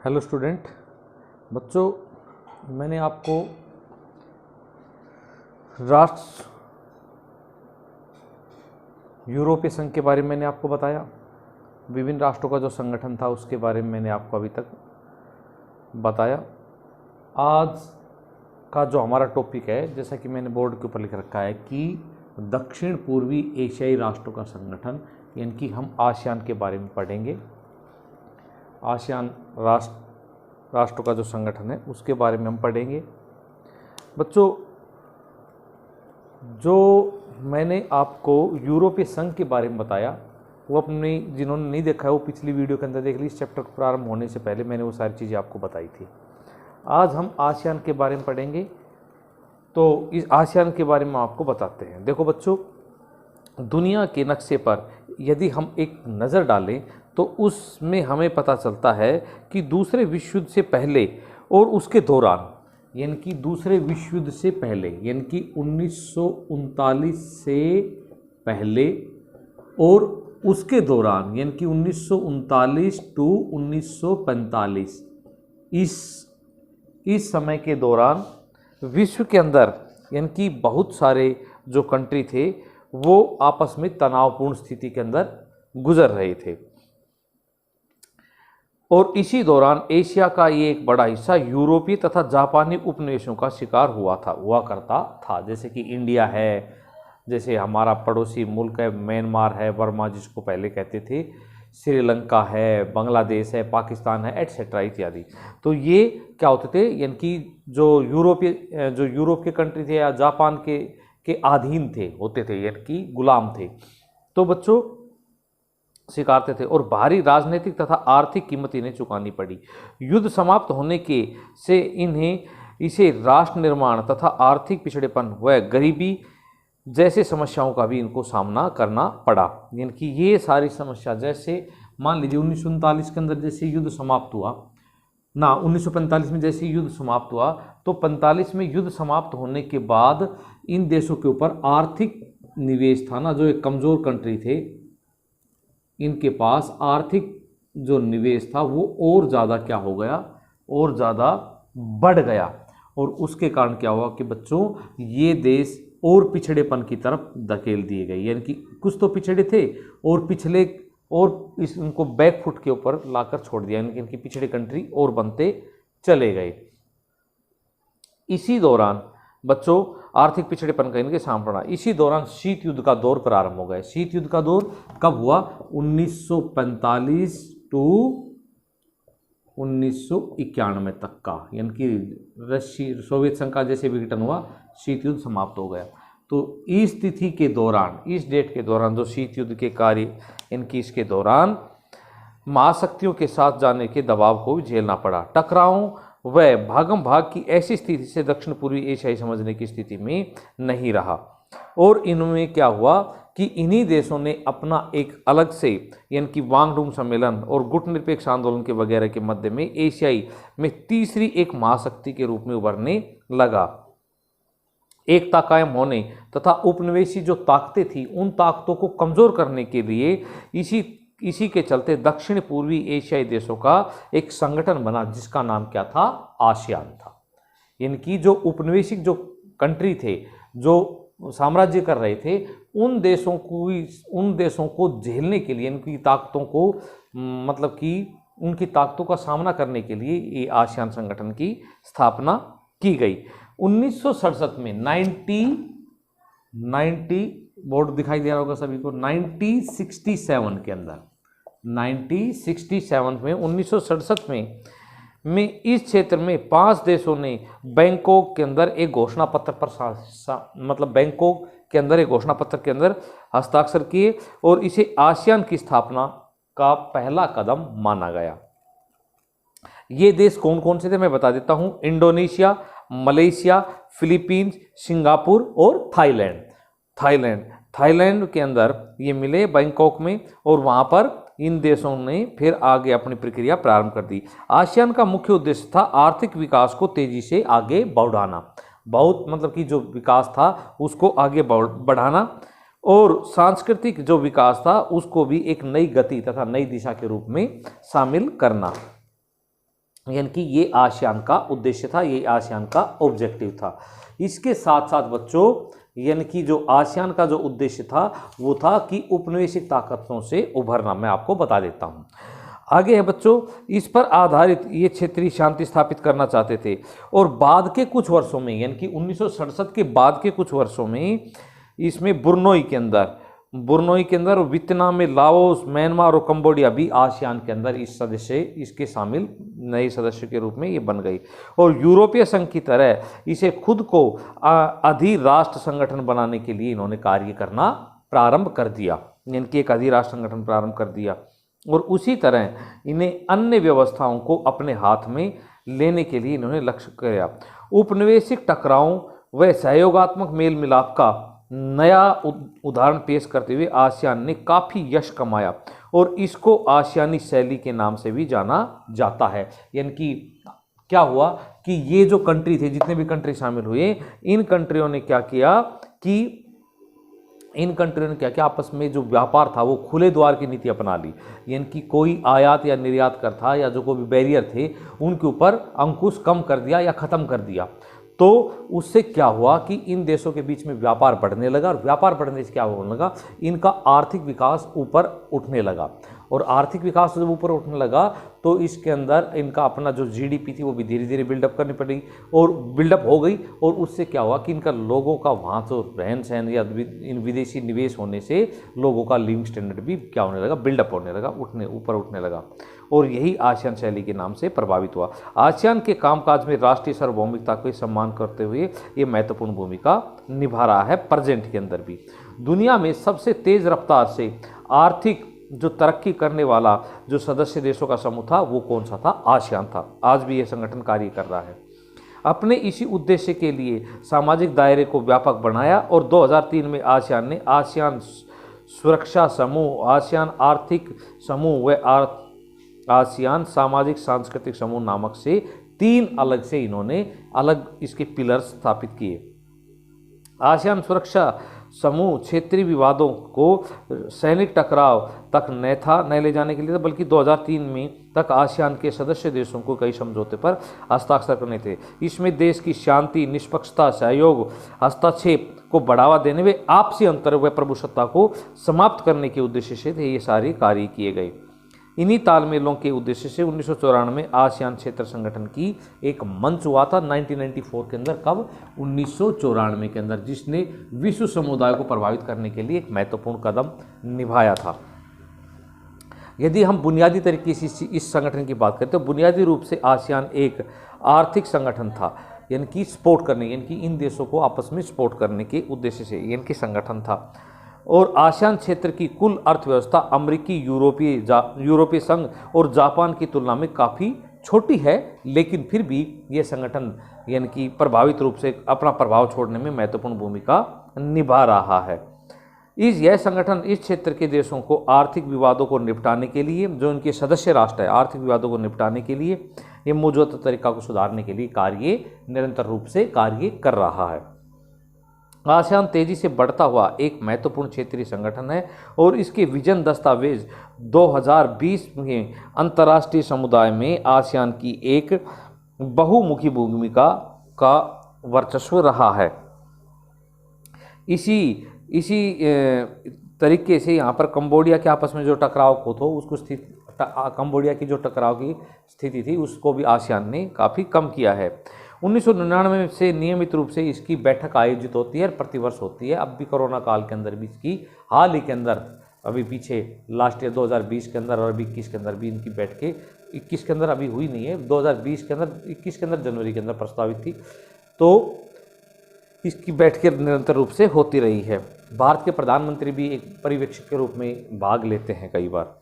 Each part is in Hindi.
Hello student. बच्चों, मैंने आपको राष्ट्र यूरोपीय संघ के बारे में मैंने आपको बताया। विभिन्न राष्ट्रों का जो संगठन था उसके बारे में मैंने आपको अभी तक बताया। आज का जो हमारा टॉपिक है, जैसा कि मैंने बोर्ड के ऊपर लिख रखा है कि दक्षिण पूर्वी एशियाई राष्ट्रों का संगठन, यानी कि हम आसियान के बारे में पढ़ेंगे। आसियान राष्ट्रों का जो संगठन है उसके बारे में हम पढ़ेंगे। बच्चों, जो मैंने आपको यूरोपीय संघ के बारे में बताया वो अपने जिन्होंने नहीं देखा है वो पिछली वीडियो के अंदर देख ली। इस चैप्टर को प्रारंभ होने से पहले मैंने वो सारी चीज़ें आपको बताई थी। आज हम आसियान के बारे में पढ़ेंगे, तो इस आसियान के बारे में आपको बताते हैं। देखो बच्चों, दुनिया के नक्शे पर यदि हम एक नज़र डालें तो उसमें हमें पता चलता है कि दूसरे विश्व युद्ध से पहले और उसके दौरान, यानी कि दूसरे विश्व युद्ध से पहले, यानी कि 1939 से पहले और उसके दौरान, यानी कि 1939 टू 1945, इस समय के दौरान विश्व के अंदर, यानी कि बहुत सारे जो कंट्री थे वो आपस में तनावपूर्ण स्थिति के अंदर गुजर रहे थे। और इसी दौरान एशिया का ये एक बड़ा हिस्सा यूरोपीय तथा जापानी उपनिवेशों का शिकार हुआ करता था। जैसे कि इंडिया है, जैसे हमारा पड़ोसी मुल्क है म्यांमार है, बर्मा जिसको पहले कहते थे, श्रीलंका है, बांग्लादेश है, पाकिस्तान है, एटसेट्रा इत्यादि। तो ये क्या होते थे, यानी कि जो यूरोप के कंट्री थे या जापान के अधीन होते थे, यानी कि गुलाम थे। तो बच्चों स्वीकारते थे और भारी राजनीतिक तथा आर्थिक कीमत इन्हें चुकानी पड़ी। युद्ध समाप्त होने के से इसे राष्ट्र निर्माण तथा आर्थिक पिछड़ेपन व गरीबी जैसे समस्याओं का भी इनको सामना करना पड़ा। यानी कि ये सारी समस्या, जैसे मान लीजिए 1939 के अंदर जैसे युद्ध समाप्त हुआ ना, 1945 में जैसे युद्ध समाप्त हुआ, तो 45 में युद्ध समाप्त होने के बाद इन देशों के ऊपर आर्थिक निवेश था ना, जो एक कमज़ोर कंट्री थे, इनके पास आर्थिक जो निवेश था वो और ज़्यादा क्या हो गया, और ज़्यादा बढ़ गया। और उसके कारण क्या हुआ कि बच्चों ये देश और पिछड़ेपन की तरफ धकेल दिए गए। यानी कि कुछ तो पिछड़े थे और पिछले और इनको बैकफुट के ऊपर लाकर छोड़ दिया, यानी कि इनकी पिछड़े कंट्री और बनते चले गए। इसी दौरान बच्चों आर्थिक पिछड़ेपन का इनके सामने पड़ा। इसी दौरान शीत युद्ध का दौर प्रारंभ हो गया। शीत युद्ध का दौर कब हुआ? 1945 टू 1991 तक का, यानी कि सोवियत संघ का जैसे विघटन हुआ, शीत युद्ध समाप्त हो गया। तो इस तिथि के दौरान, इस डेट के दौरान जो शीत युद्ध के कार्य, इनकी इसके दौरान महाशक्तियों के साथ जाने के दबाव को भी झेलना पड़ा। टकरावों व भागम भाग की ऐसी स्थिति से दक्षिण पूर्वी एशियाई समझने की स्थिति में नहीं रहा। और इनमें क्या हुआ कि इन्हीं देशों ने अपना एक अलग से, यानी कि वांगडूम सम्मेलन और गुटनिरपेक्ष आंदोलन के वगैरह के मध्य में एशियाई में तीसरी एक महाशक्ति के रूप में उभरने लगा। एकता कायम होने तथा उपनिवेशी जो ताकतें थी उन ताकतों को कमजोर करने के लिए इसी के चलते दक्षिण पूर्वी एशियाई देशों का एक संगठन बना, जिसका नाम क्या था? आसियान था। यानी कि जो उपनिवेशिक जो कंट्री थे, जो साम्राज्य कर रहे थे, उन देशों को झेलने के लिए, इनकी ताकतों को, मतलब कि उनकी ताकतों का सामना करने के लिए ये आसियान संगठन की स्थापना की गई। 1967 में 90 बोर्ड दिखाई दे रहा होगा सभी को, 1967 के अंदर, 1967 में 1967 में इस क्षेत्र में 5 देशों ने बैंकॉक के अंदर एक घोषणा पत्र पर बैंकॉक के अंदर एक घोषणा पत्र के अंदर हस्ताक्षर किए और इसे आसियान की स्थापना का पहला कदम माना गया। ये देश कौन कौन से थे मैं बता देता हूं। इंडोनेशिया, मलेशिया, फिलीपींस, सिंगापुर और थाईलैंड के अंदर ये मिले बैंकॉक में, और वहाँ पर इन देशों ने फिर आगे अपनी प्रक्रिया प्रारंभ कर दी। आसियान का मुख्य उद्देश्य था आर्थिक विकास को तेजी से आगे बढ़ाना, कि जो विकास था उसको आगे बढ़ाना, और सांस्कृतिक जो विकास था उसको भी एक नई गति तथा नई दिशा के रूप में शामिल करना। यानी कि ये आसियान का उद्देश्य था, ये आसियान का ऑब्जेक्टिव था। इसके साथ साथ बच्चों यानी कि जो आसियान का जो उद्देश्य था वो था कि उपनिवेशिक ताकतों से उभरना। मैं आपको बता देता हूँ। आगे है बच्चों, इस पर आधारित ये क्षेत्रीय शांति स्थापित करना चाहते थे और बाद के कुछ वर्षों में यानी कि 1967 के बाद के कुछ वर्षों में इसमें बुर्नोई के अंदर वियतनाम में लाओस, म्यांमार और कंबोडिया भी आसियान के अंदर इसके शामिल नए सदस्य के रूप में ये बन गई और यूरोपीय संघ की तरह इसे खुद को अधिराष्ट्र संगठन बनाने के लिए इन्होंने कार्य करना प्रारंभ कर दिया, यानी कि एक अधिराष्ट्र संगठन प्रारंभ कर दिया और उसी तरह इन्हें अन्य व्यवस्थाओं को अपने हाथ में लेने के लिए इन्होंने लक्ष्य किया। उपनिवेशिक टकरावों व सहयोगात्मक मेल मिलाप का नया उदाहरण पेश करते हुए आसियान ने काफ़ी यश कमाया और इसको आसियानी शैली के नाम से भी जाना जाता है। यानी कि क्या हुआ कि ये जो कंट्री थे, जितने भी कंट्री शामिल हुए, इन कंट्रियों ने क्या किया कि आपस में जो व्यापार था वो खुले द्वार की नीति अपना ली। यानी कि कोई आयात या निर्यात कर था या जो कोई भी बैरियर थे उनके ऊपर अंकुश कम कर दिया या ख़त्म कर दिया। तो उससे क्या हुआ कि इन देशों के बीच में व्यापार बढ़ने लगा और व्यापार बढ़ने से क्या होने लगा, इनका आर्थिक विकास ऊपर उठने लगा और आर्थिक विकास जब ऊपर उठने लगा तो इसके अंदर इनका अपना जो जीडीपी थी वो भी धीरे धीरे बिल्डअप करनी पड़ी और बिल्डअप हो गई और उससे क्या हुआ कि इनका लोगों का वहाँ जो रहन सहन या इन विदेशी निवेश होने से लोगों का लिविंग स्टैंडर्ड भी क्या होने लगा, बिल्डअप होने लगा, ऊपर उठने लगा और यही आसियान शैली के नाम से प्रभावित हुआ। आसियान के कामकाज में राष्ट्रीय सार्वभौमिकता को सम्मान करते हुए ये महत्वपूर्ण भूमिका निभा रहा है प्रेजेंट के अंदर भी। दुनिया में सबसे तेज रफ्तार से आर्थिक जो तरक्की करने वाला जो सदस्य देशों का समूह था वो कौन सा था, आसियान था। आज भी ये संगठन कार्य कर रहा है। अपने इसी उद्देश्य के लिए सामाजिक दायरे को व्यापक बनाया और 2003 में आसियान ने आसियान सुरक्षा समूह, आसियान आर्थिक समूह व आसियान सामाजिक सांस्कृतिक समूह नामक से 3 अलग से इन्होंने इसके पिलर्स स्थापित किए। आसियान सुरक्षा समूह क्षेत्रीय विवादों को सैनिक टकराव तक न ले जाने के लिए था, बल्कि 2003 में तक आसियान के सदस्य देशों को कई समझौते पर हस्ताक्षर करने थे। इसमें देश की शांति, निष्पक्षता, सहयोग, हस्तक्षेप को बढ़ावा देने व आपसी अंतर व प्रभुसत्ता को समाप्त करने के उद्देश्य से ये सारे कार्य किए गए। इन्हीं तालमेलों के उद्देश्य से 1994 में आसियान क्षेत्र संगठन की एक मंच हुआ था 1994 के अंदर। कब? 1994 के अंदर, जिसने विश्व समुदाय को प्रभावित करने के लिए एक महत्वपूर्ण कदम निभाया था। यदि हम बुनियादी तरीके से इस संगठन की बात करें तो बुनियादी रूप से आसियान एक आर्थिक संगठन था, यानी कि सपोर्ट करने, यानी कि इन देशों को आपस में सपोर्ट करने के उद्देश्य से यानी कि संगठन था। और आसियान क्षेत्र की कुल अर्थव्यवस्था अमेरिकी, यूरोपीय संघ और जापान की तुलना में काफ़ी छोटी है, लेकिन फिर भी ये संगठन यानी कि प्रभावित रूप से अपना प्रभाव छोड़ने में महत्वपूर्ण भूमिका निभा रहा है। यह संगठन इस क्षेत्र के देशों को आर्थिक विवादों को निपटाने के लिए, जो इनके सदस्य राष्ट्र है, आर्थिक विवादों को निपटाने के लिए, ये मौजूदा तरीका को सुधारने के लिए निरंतर रूप से कार्य कर रहा है। आसियान तेजी से बढ़ता हुआ एक महत्वपूर्ण क्षेत्रीय संगठन है और इसके विजन दस्तावेज 2020 में अंतर्राष्ट्रीय समुदाय में आसियान की एक बहुमुखी भूमिका का वर्चस्व रहा है। इसी तरीके से यहाँ पर कंबोडिया के आपस में जो टकराव को तो उसको कंबोडिया की जो टकराव की स्थिति थी उसको भी आसियान ने काफ़ी कम किया है। 1999 से नियमित रूप से इसकी बैठक आयोजित होती है, प्रतिवर्ष होती है। अब भी कोरोना काल के अंदर भी इसकी हाल ही के अंदर, अभी पीछे लास्ट ईयर 2020 के अंदर और अभी 21 के अंदर भी इनकी बैठकें, 21 के अंदर अभी हुई नहीं है, 2020 के अंदर, 21 के अंदर जनवरी के अंदर प्रस्तावित थी, तो इसकी बैठकें निरंतर रूप से होती रही है। भारत के प्रधानमंत्री भी एक पर्यवेक्षक के रूप में भाग लेते हैं, कई बार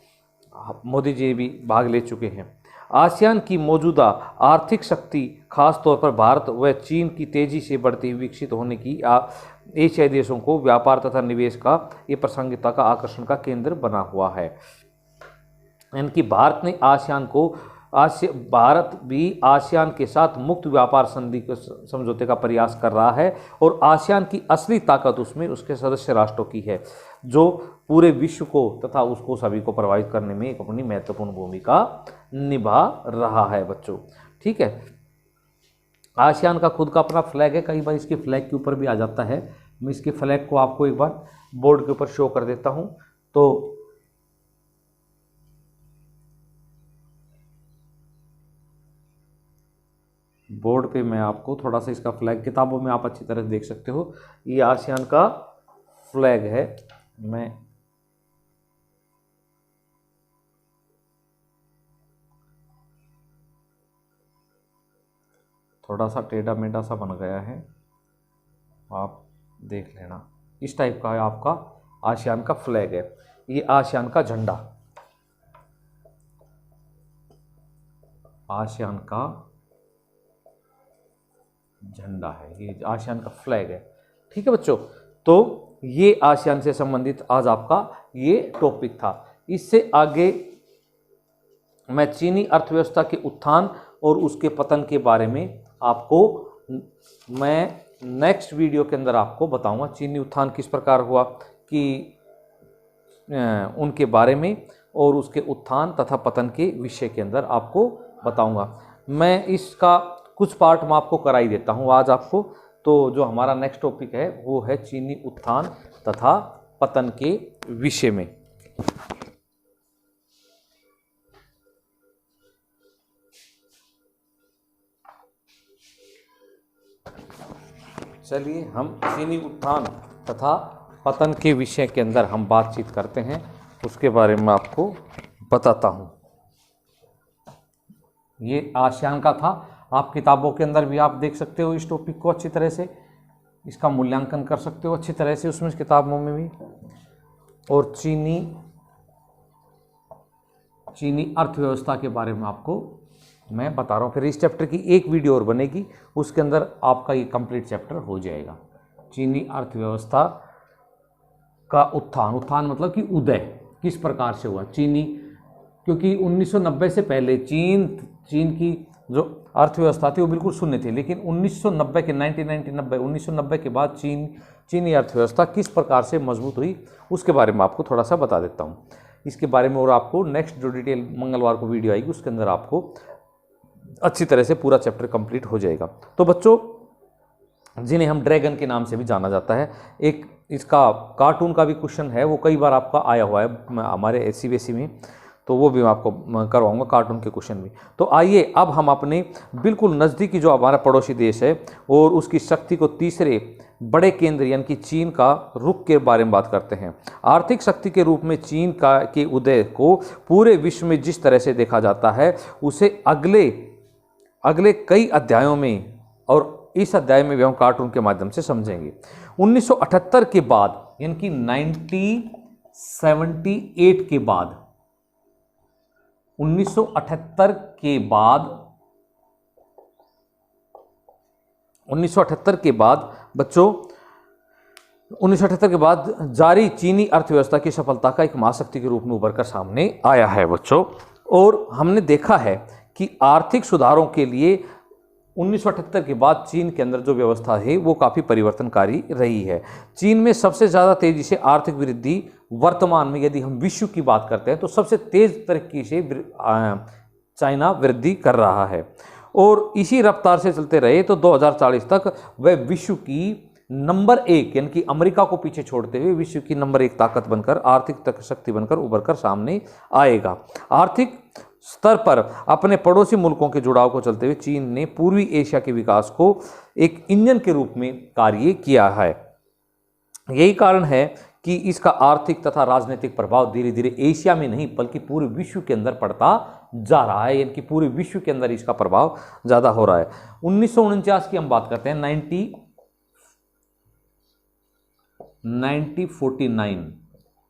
मोदी जी भी भाग ले चुके हैं। आसियान की मौजूदा आर्थिक शक्ति खासतौर पर भारत व चीन की तेज़ी से बढ़ती हुई विकसित होने की एशियाई देशों को व्यापार तथा निवेश का ये प्रासंगिकता का आकर्षण का केंद्र बना हुआ है। यानी कि भारत भी आसियान के साथ मुक्त व्यापार संधि समझौते का प्रयास कर रहा है और आसियान की असली ताकत उसमें उसके सदस्य राष्ट्रों की है। जो पूरे विश्व को तथा उसको सभी को प्रभावित करने में एक अपनी महत्वपूर्ण भूमिका निभा रहा है बच्चों। ठीक है, आसियान का खुद का अपना फ्लैग है, कई बार इसके फ्लैग के ऊपर भी आ जाता है। मैं इसके फ्लैग को आपको एक बार बोर्ड के ऊपर शो कर देता हूं। तो बोर्ड पे मैं आपको थोड़ा सा इसका फ्लैग, किताबों में आप अच्छी तरह से देख सकते हो, ये आसियान का फ्लैग है। मैं थोड़ा सा टेढ़ा मेढ़ा सा बन गया है, आप देख लेना। इस टाइप का है आपका आसियान का फ्लैग है, ये आसियान का झंडा, आसियान का झंडा है, ये आसियान का फ्लैग है। ठीक है बच्चों, तो ये आसियान से संबंधित आज आपका ये टॉपिक था। इससे आगे मैं चीनी अर्थव्यवस्था के उत्थान और उसके पतन के बारे में आपको मैं नेक्स्ट वीडियो के अंदर आपको बताऊंगा। चीनी उत्थान किस प्रकार हुआ कि उनके बारे में और उसके उत्थान तथा पतन के विषय के अंदर आपको बताऊंगा। मैं इसका कुछ पार्ट मैं आपको करा ही देता हूं आज आपको। तो जो हमारा नेक्स्ट टॉपिक है वो है चीनी उत्थान तथा पतन के विषय में। चलिए हम चीनी उत्थान तथा पतन के विषय के अंदर हम बातचीत करते हैं, उसके बारे में आपको बताता हूँ। ये आसियान का था, आप किताबों के अंदर भी आप देख सकते हो इस टॉपिक को अच्छी तरह से, इसका मूल्यांकन कर सकते हो अच्छी तरह से उसमें किताबों में भी। और चीनी अर्थव्यवस्था के बारे में आपको मैं बता रहा हूँ। फिर इस चैप्टर की एक वीडियो और बनेगी, उसके अंदर आपका ये कंप्लीट चैप्टर हो जाएगा। चीनी अर्थव्यवस्था का उत्थान मतलब कि उदय किस प्रकार से हुआ चीनी, क्योंकि 1990 से पहले चीन की जो अर्थव्यवस्था थी वो बिल्कुल शून्य थी, लेकिन 1990 के 1990 के बाद चीनी अर्थव्यवस्था किस प्रकार से मजबूत हुई उसके बारे में आपको थोड़ा सा बता देता हूँ। इसके बारे में और आपको नेक्स्ट जो डिटेल मंगलवार को वीडियो आएगी उसके अंदर आपको अच्छी तरह से पूरा चैप्टर कंप्लीट हो जाएगा। तो बच्चों, जिन्हें हम ड्रैगन के नाम से भी जाना जाता है, एक इसका कार्टून का भी क्वेश्चन है, वो कई बार आपका आया हुआ है हमारे सीबीएसई में, तो वो भी मैं आपको करवाऊंगा कार्टून के क्वेश्चन भी। तो आइए अब हम अपने बिल्कुल नज़दीकी जो हमारा पड़ोसी देश है और उसकी शक्ति को तीसरे बड़े केंद्र यानी कि चीन का रुख के बारे में बात करते हैं। आर्थिक शक्ति के रूप में चीन के उदय को पूरे विश्व में जिस तरह से देखा जाता है उसे अगले कई अध्यायों में और इस अध्याय में भी हम कार्टून के माध्यम से समझेंगे। 1978 के बाद यानी कि 1978 के बाद 1978 के बाद बच्चों 1978 के बाद जारी चीनी अर्थव्यवस्था की सफलता का एक महाशक्ति के रूप में उभर कर सामने आया है बच्चों। और हमने देखा है कि आर्थिक सुधारों के लिए 1978 के बाद चीन के अंदर जो व्यवस्था है वो काफ़ी परिवर्तनकारी रही है। चीन में सबसे ज़्यादा तेज़ी से आर्थिक वृद्धि वर्तमान में यदि हम विश्व की बात करते हैं तो सबसे तेज़ तरीके से चाइना वृद्धि कर रहा है और इसी रफ्तार से चलते रहे तो 2040 तक वह विश्व की नंबर 1 यानी कि अमेरिका को पीछे छोड़ते हुए विश्व की नंबर 1 ताकत बनकर, आर्थिक शक्ति बनकर उभर कर सामने आएगा। आर्थिक स्तर पर अपने पड़ोसी मुल्कों के जुड़ाव को चलते हुए चीन ने पूर्वी एशिया के विकास को एक इंजन के रूप में कार्य किया है। यही कारण है कि इसका आर्थिक तथा राजनीतिक प्रभाव धीरे धीरे एशिया में नहीं बल्कि पूरे विश्व के अंदर पड़ता जा रहा है, यानी कि पूरे विश्व के अंदर इसका प्रभाव ज़्यादा हो रहा है। 1949 की हम बात करते हैं, 1949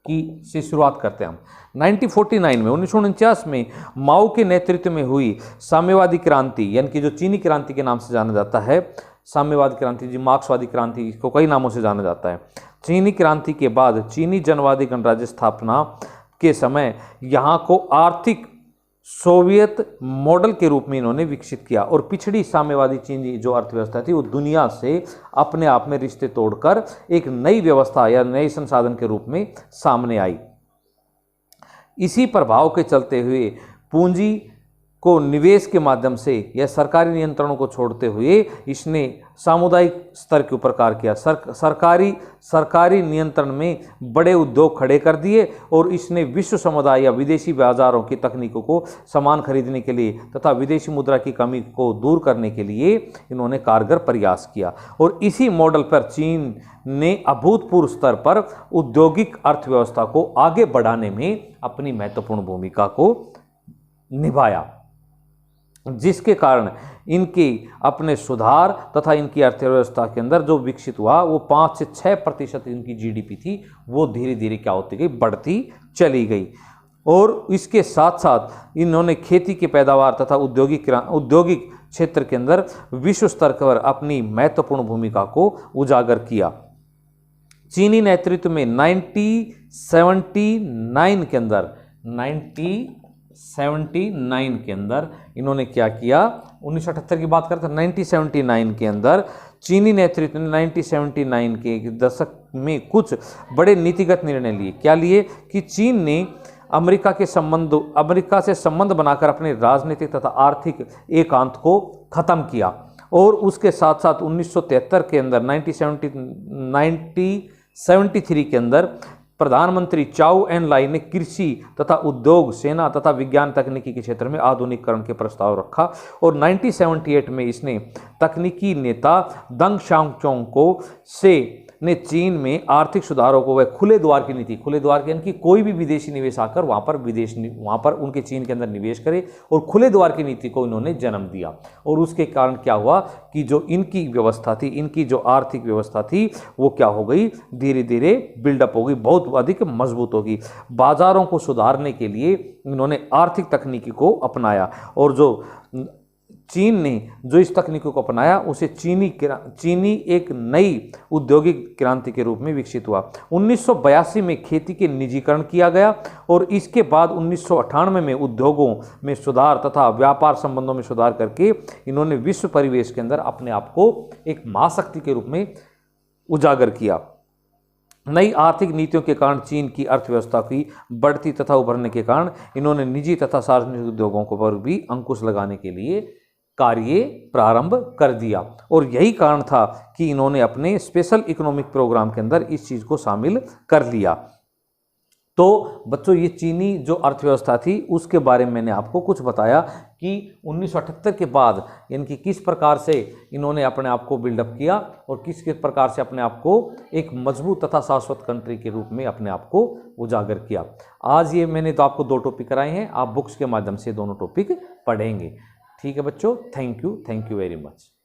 की से शुरुआत करते हैं हम। 1949 में 1949 में माओ के नेतृत्व में हुई साम्यवादी क्रांति यानी कि जो चीनी क्रांति के नाम से जाना जाता है, साम्यवादी क्रांति जी मार्क्सवादी क्रांति को कई नामों से जाना जाता है। चीनी क्रांति के बाद चीनी जनवादी गणराज्य स्थापना के समय यहाँ को आर्थिक सोवियत मॉडल के रूप में इन्होंने विकसित किया और पिछड़ी साम्यवादी चीनी जो अर्थव्यवस्था थी वो दुनिया से अपने आप में रिश्ते तोड़कर एक नई व्यवस्था या नए संसाधन के रूप में सामने आई। इसी प्रभाव के चलते हुए पूंजी को निवेश के माध्यम से या सरकारी नियंत्रणों को छोड़ते हुए इसने सामुदायिक स्तर के ऊपर कार्य किया। सरकारी नियंत्रण में बड़े उद्योग खड़े कर दिए और इसने विश्व समुदाय या विदेशी बाजारों की तकनीकों को सामान खरीदने के लिए तथा विदेशी मुद्रा की कमी को दूर करने के लिए इन्होंने कारगर प्रयास किया। और इसी मॉडल पर चीन ने अभूतपूर्व स्तर पर औद्योगिक अर्थव्यवस्था को आगे बढ़ाने में अपनी महत्वपूर्ण भूमिका को निभाया, जिसके कारण इनके अपने सुधार तथा इनकी अर्थव्यवस्था के अंदर जो विकसित हुआ वो 5 से 6% इनकी जीडीपी थी वो धीरे धीरे क्या होती गई, बढ़ती चली गई। और इसके साथ साथ इन्होंने खेती की पैदावार तथा औद्योगिक क्षेत्र के अंदर विश्व स्तर पर अपनी महत्वपूर्ण भूमिका को उजागर किया। चीनी नेतृत्व में 1979 के अंदर इन्होंने क्या किया, 1978 की बात करते हैं, 1979 के अंदर चीनी नेतृत्व ने 1979 के दशक में कुछ बड़े नीतिगत निर्णय लिए। क्या लिए कि चीन ने अमेरिका से संबंध बनाकर अपने राजनीतिक तथा आर्थिक एकांत को खत्म किया। और उसके साथ साथ 1973 के अंदर 1973 के अंदर प्रधानमंत्री चाउ एन लाई ने कृषि तथा उद्योग, सेना तथा विज्ञान तकनीकी के क्षेत्र में आधुनिकीकरण के प्रस्ताव रखा। और 1978 में इसने तकनीकी नेता दंग शाओचोंग ने चीन में आर्थिक सुधारों को वह खुले द्वार की नीति, खुले द्वार की यानी कि कोई भी विदेशी निवेश आकर वहाँ पर उनके चीन के अंदर निवेश करे, और खुले द्वार की नीति को इन्होंने जन्म दिया। और उसके कारण क्या हुआ कि जो इनकी व्यवस्था थी, इनकी जो आर्थिक व्यवस्था थी वो क्या हो गई, धीरे धीरे बिल्डअप हो गई, बहुत अधिक मजबूत होगी। बाजारों को सुधारने के लिए इन्होंने आर्थिक तकनीकी को अपनाया, और जो चीन ने जो इस तकनीकों को अपनाया उसे चीनी एक नई औद्योगिक क्रांति के रूप में विकसित हुआ। 1982 में खेती के निजीकरण किया गया और इसके बाद 1998 में उद्योगों में सुधार तथा व्यापार संबंधों में सुधार करके इन्होंने विश्व परिवेश के अंदर अपने आप को एक महाशक्ति के रूप में उजागर किया। नई आर्थिक नीतियों के कारण चीन की अर्थव्यवस्था की बढ़ती तथा उभरने के कारण इन्होंने निजी तथा सार्वजनिक उद्योगों पर भी अंकुश लगाने के लिए कार्य प्रारंभ कर दिया। और यही कारण था कि इन्होंने अपने स्पेशल इकोनॉमिक प्रोग्राम के अंदर इस चीज़ को शामिल कर लिया। तो बच्चों, ये चीनी जो अर्थव्यवस्था थी उसके बारे में मैंने आपको कुछ बताया कि 1978 के बाद इनकी किस प्रकार से इन्होंने अपने आप को बिल्डअप किया और किस प्रकार से अपने आप को एक मजबूत तथा शाश्वत कंट्री के रूप में अपने आप को उजागर किया। आज ये मैंने तो आपको 2 टॉपिक कराए हैं, आप बुक्स के माध्यम से दोनों टॉपिक पढ़ेंगे। ठीक है बच्चों, थैंक यू वेरी मच।